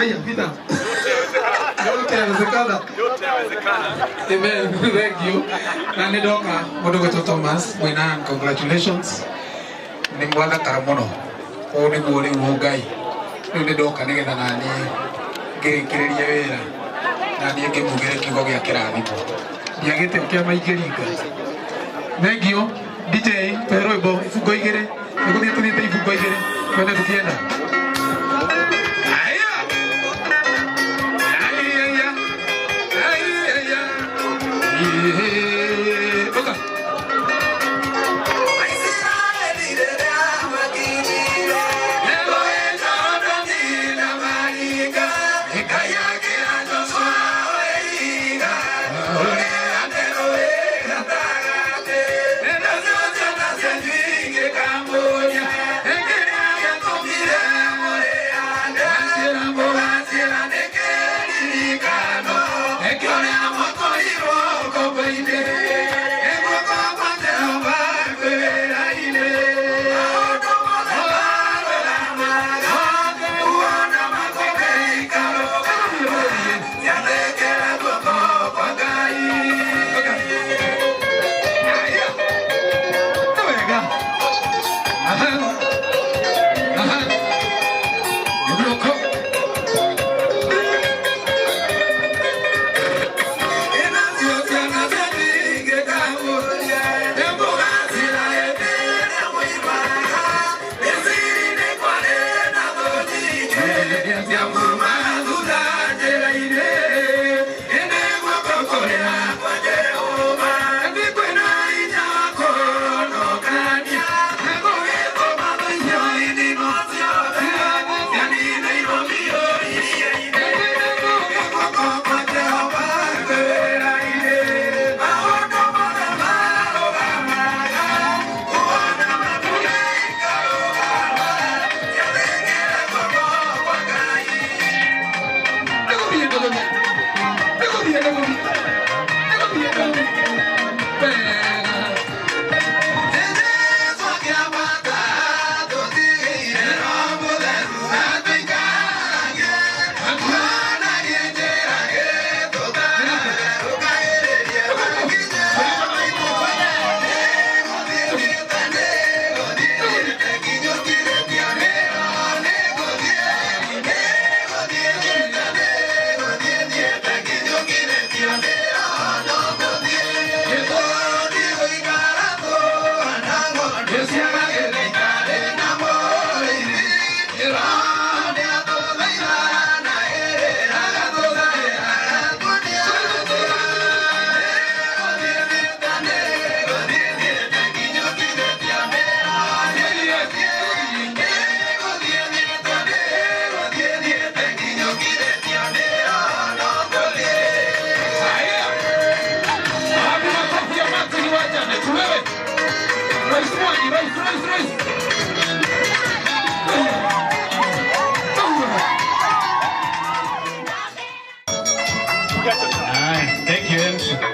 Haya, pita. Yote yawezekana. Amen. Thank you. Na nidoka Mudogo Thomas, mwina congratulations. Ni mwana karamono. Oni ngori ngogai. Nidoka nigetha nani ngirikireria wira. Nani ngimugire kigo gya kirathimo. Ndiagite kia maigeringa. Thank you. DJ pero ibo ifugo igere. Niguthie tunite ifugo igere. Kwenda tukienda.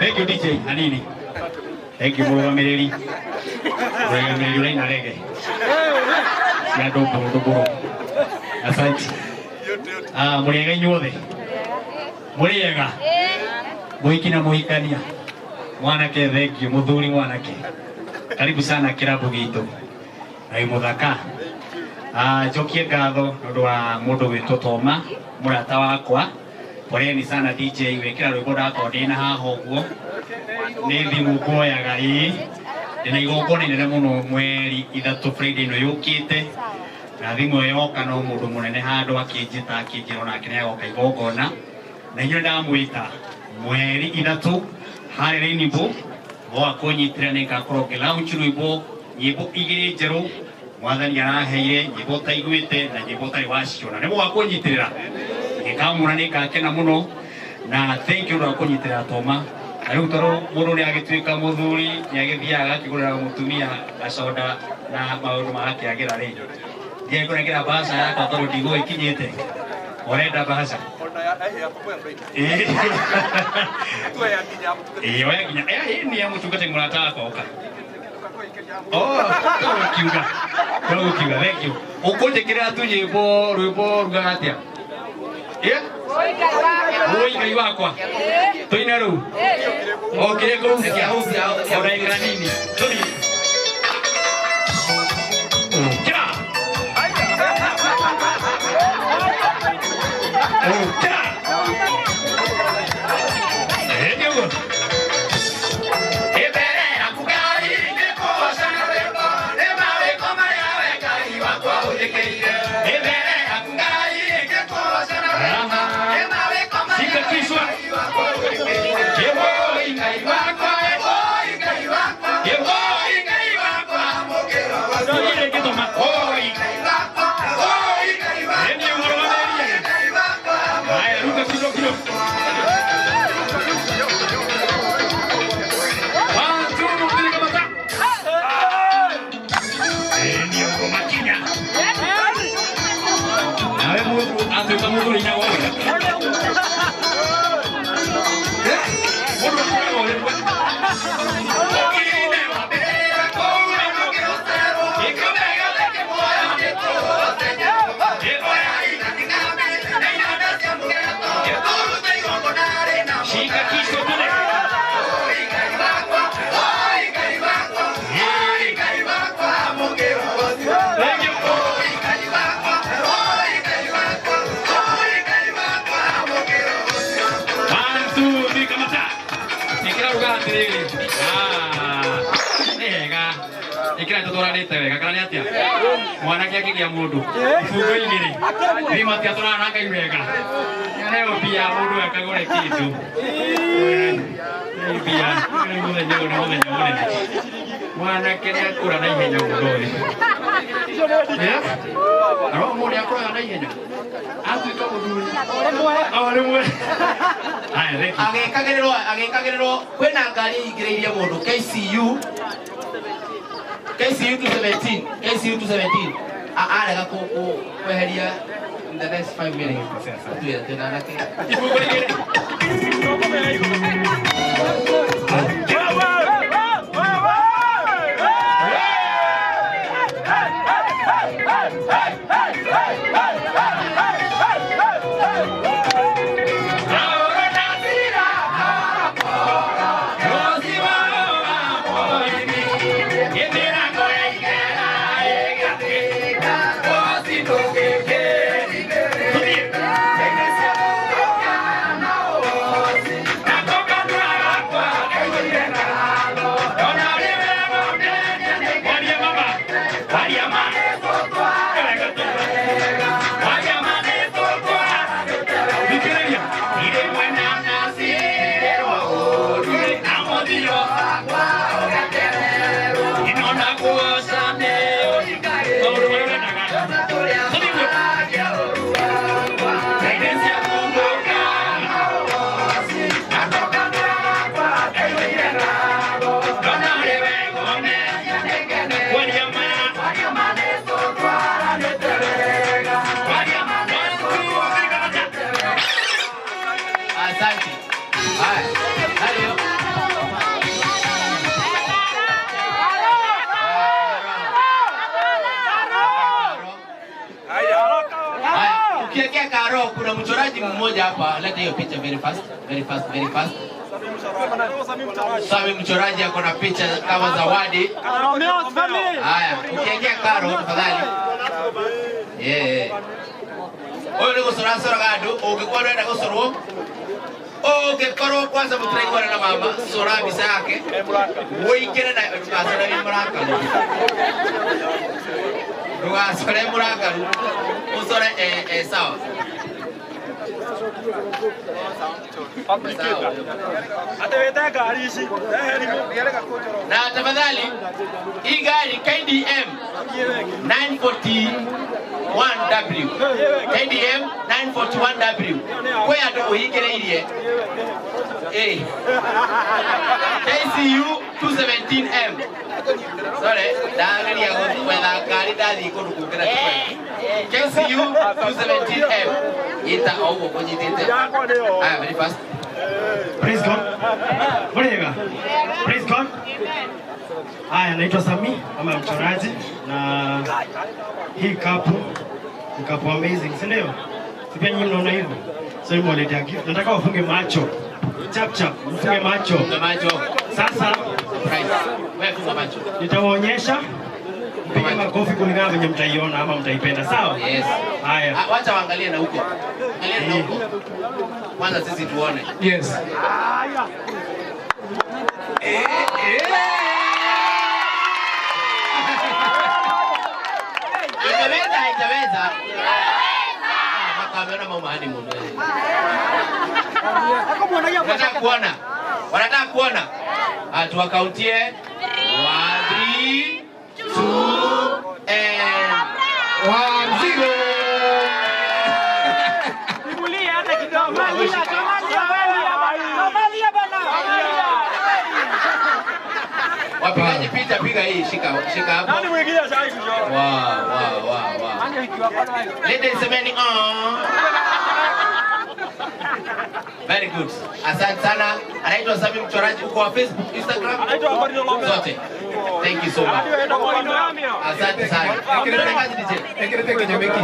Thank you DJ Anini. Thank you Muro Mireli. Muro Mireli na reggae. Ya dobo. Asante. Muriega nyothe. Muriega. Muikina muikania. Mwanake thank you muthuri mwanake. Karibu sana kirabu gitu. Ai muthaka. Jokie ngatho ndu wa mundu witwo Toma, murata wakwa. Poleni sana DJ wekira rwimbo ndako ndina haha uguo. Ni thimu ngoyaga ndina igongona inene muno mweri 3 Friday no yukite. Na thimu yoka no mundu munene handu akinjita akinjira na kine yoka igongona. Na inyo ndamwita mweri 3 hari Rainbow wa kunyitira ne ngakoro launch rwimbo nyimbo igiri njeru mwathani araheire nyimbo taiguite na nyimbo tari waciona nimo wa kunyitirira ngikamuna ni ngakena muno na thank you ra kunyitirira Toma ariu toro mundu ni agituika muthuri ni agithiaga akigurira mutumia gacoda na maundu make agira ri ndiye kurengira basa yako toro ndigo ikinyite orenda basa ni ya mutungate murata oka kiuga thank you ukonje kira tu nyimbo rwimbo rugatia Yeah? Oi ngai wakwa. Toina ru. Okay, go. Ora ingra nini. Toni. Ja. Ja. Diego. Ikira tutora nite wega kana ni atia mwana kiake kia mundu ifungo igiri ni matia tora nanga iwega leo pia mundu akagore kitu ni pia ni muthenya munene mwana kiria kura na ihenya ngudori aro mundu akura na ihenya atuika muduri ore mwe agekagererwo kwena ngari igireirie mundu KCU 217 arega kweheria in the next 5 minutes. Kuna mchoraji mmoja hapa, leta hiyo picha very fast. Sami mchoraji ako na picha kama zawadi. Haya, ukiingia karo tafadhali. Oyo ni gusora gadu, ungekuwa unaenda gusorwo. Ungekuwa kwanza mtaraigwa na mama, sora bisa yake. Uingire na asara ni muraka. Rugasore muraka. Usore sawa. Na tafadhali hii gari KDM 941W KDM 941W kwa ndo uhigereirie KCU 217M sorry daangalia whether gari dathi ikundukukira KCU 217M ita ogo kujitete very fast. Praise God. Mwenga. Praise God. Haya, naitwa Sami kama mchoraji na hii kapu ni kapu amazing, si ndio? Sipia nyinyi mnaona hivyo. Sasa hivi mwaletea gift. Nataka wafunge macho. Chap chap, mfunge macho. Funga macho. Sasa wewe funga macho. Nitawaonyesha. Mpige makofi kulingana venye mtaiona ama mtaipenda, sawa? Yes. Haya. Wacha waangalie na huko. Angalia na huko. Kwanza sisi tuone. Yes. Itaweza haitaweza? Makameona mama hadi mundo. Wanataka kuona. Wanataka kuona. Tuwakauntie 1 3 2 and 1 0. Simulia hata kidogo. Kamalia bana. Wapigaji picha, piga hii, shika hapo. Nani mwingine ashai kuchora? Wow. Nani ikiwa bana? Ladies semeni Very good. Asante sana. Anaitwa Sami mchoraji uko wa Facebook, Instagram. Anaitwa Barino Lombe. Zote. Thank you so much. Asante sana. Akirudi kazi DJ. Ekirete kwenye meki.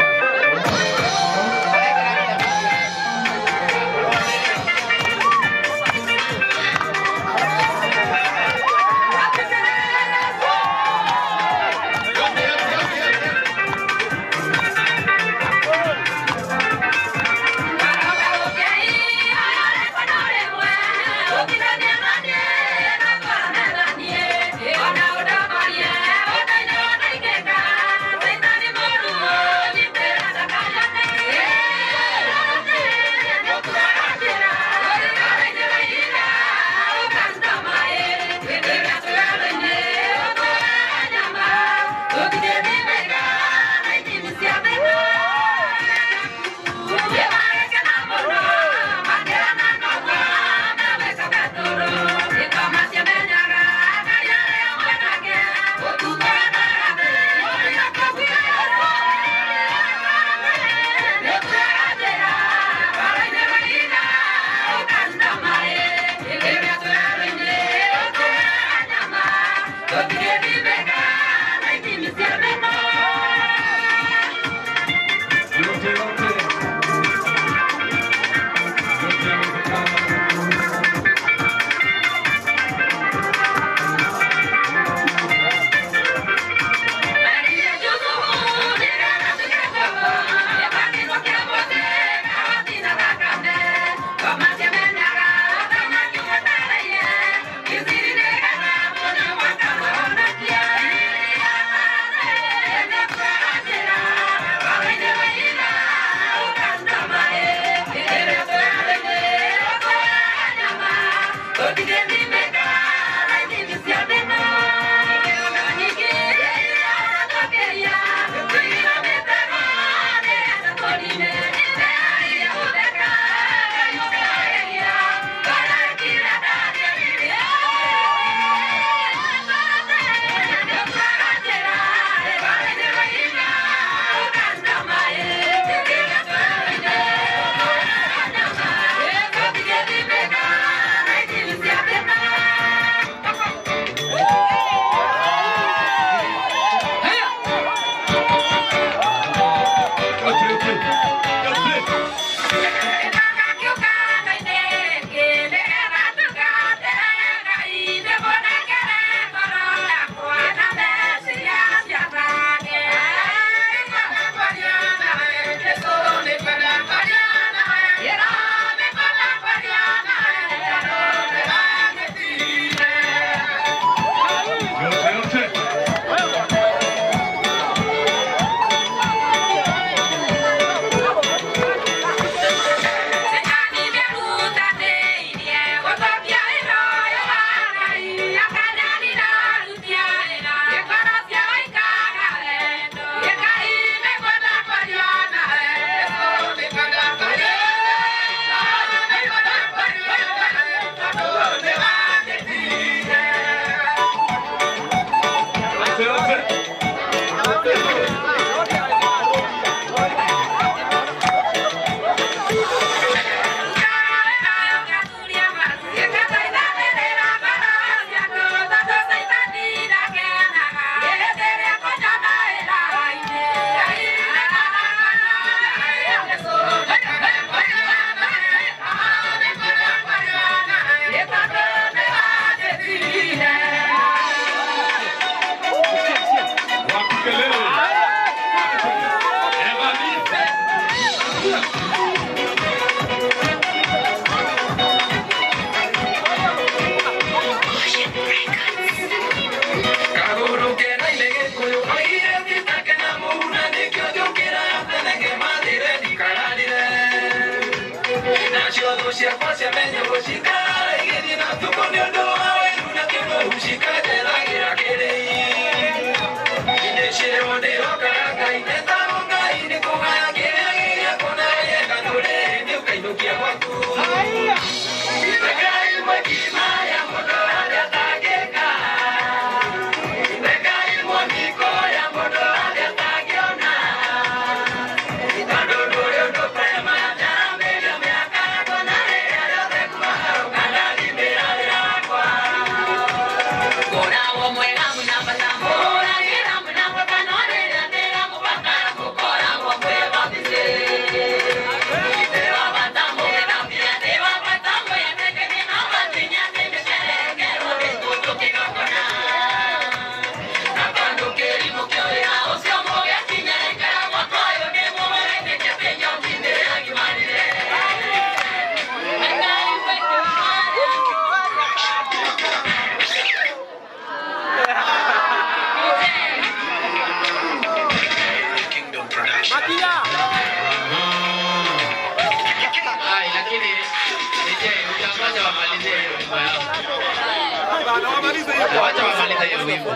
Wacha wamalize hiyo wimbo.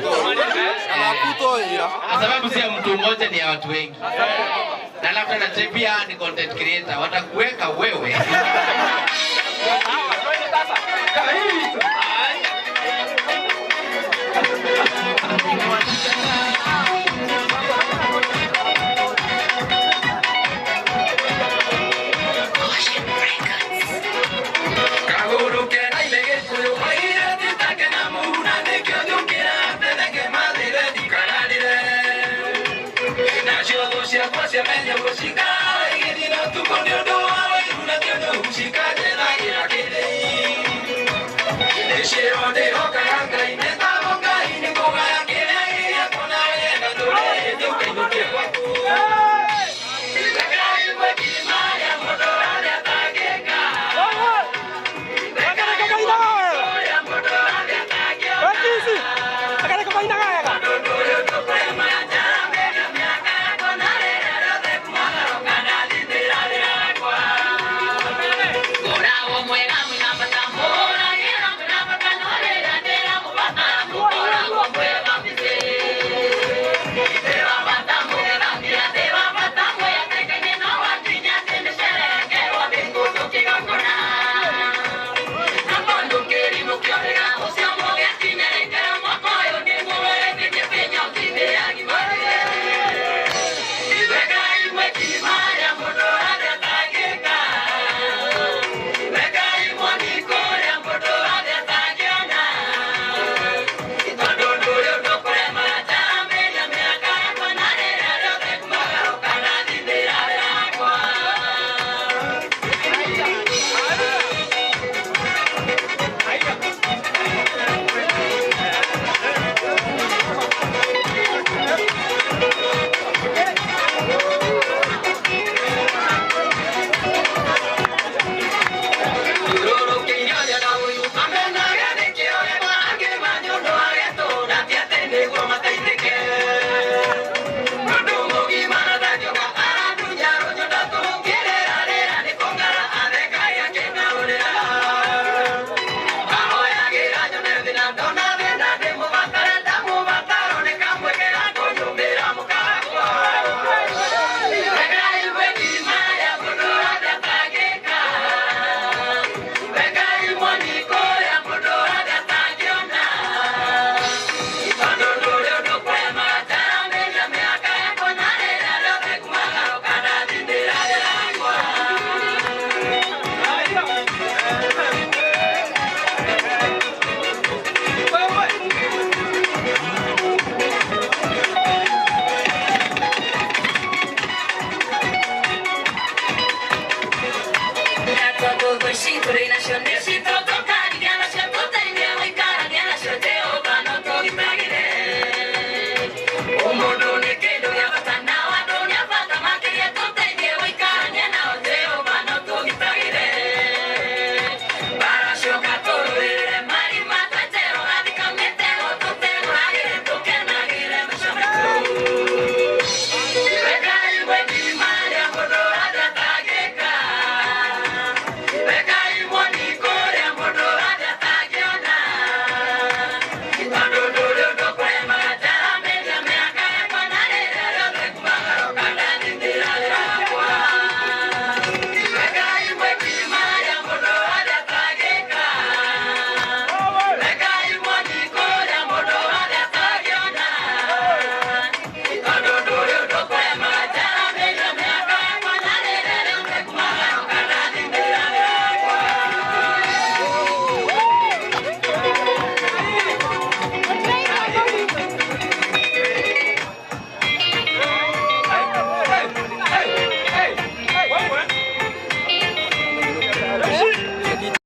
Kwa sababu si ya mtu mmoja, ni ya watu wengi. Na labda na pia ni content creator, watakuweka wewe. Por 5 de naciones